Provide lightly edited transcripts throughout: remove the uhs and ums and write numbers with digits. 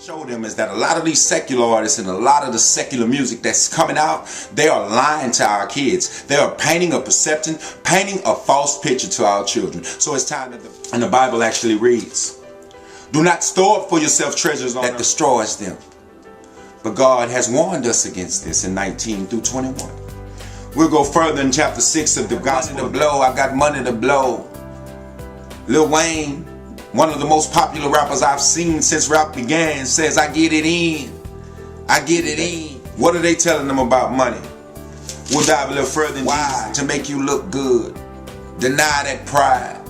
Show them is that a lot of these secular artists and a lot of the secular music that's coming out, they are lying to our kids. They are painting a perception, painting a false picture to our children. So it's time that and the Bible actually reads, do not store up for yourself treasures that destroys them. But God has warned us against this in 19 through 21. We'll go further in chapter 6 of the Gospel. Money to blow, I got money to blow. Lil Wayne, one of the most popular rappers I've seen since rap began, says, I get it in. I get it in. What are they telling them about money? We'll dive a little further in why? To make you look good. Deny that pride.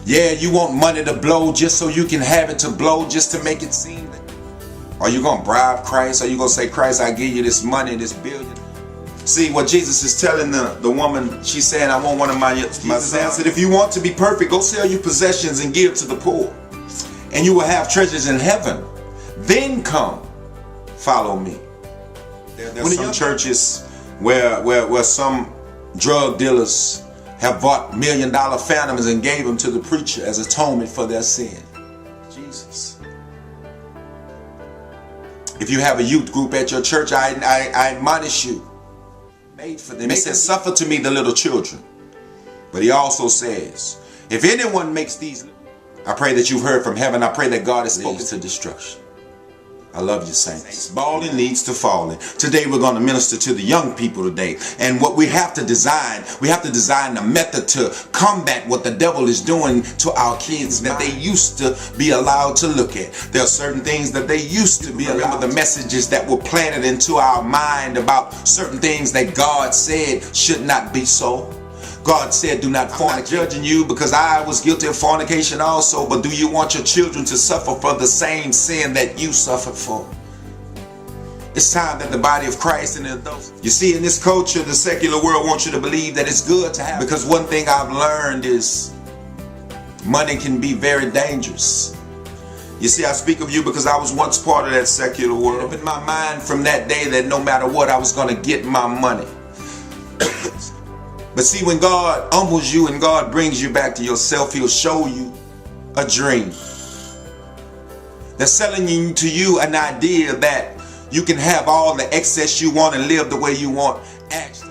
Yeah, you want money to blow just so you can have it to blow, just to make it seem. Are you going to bribe Christ? Are you going to say, Christ, I give you this money, this billion? See, what Jesus is telling the woman, she's saying, I want one of my sons. Answered, if you want to be perfect, go sell your possessions and give to the poor, and you will have treasures in heaven. Then come, follow me. There's some churches where some drug dealers have bought $1 million phantoms and gave them to the preacher as atonement for their sin. Jesus. If you have a youth group at your church, I admonish you. Made for them. He says, suffer to me the little children. But he also says, if anyone makes these, I pray that you've heard from heaven. I pray that God has spoken to destruction. I love you, saints. Ballin leads to falling. Today we're going to minister to the young people today. And what we have to design a method to combat what the devil is doing to our kids that they used to be allowed to look at. There are certain things that they used to be allowed. The messages that were planted into our mind about certain things that God said should not be so. God said, do not fornicate. I'm not judging you because I was guilty of fornication also, but do you want your children to suffer for the same sin that you suffered for? It's time that the body of Christ and the adults, you see, in this culture, the secular world wants you to believe that it's good to have. Because one thing I've learned is money can be very dangerous. You see, I speak of you because I was once part of that secular world. In my mind from that day that no matter what, I was going to get my money. But see, when God humbles you and God brings you back to yourself, he'll show you a dream. They're selling to you an idea that you can have all the excess you want and live the way you want. Actually,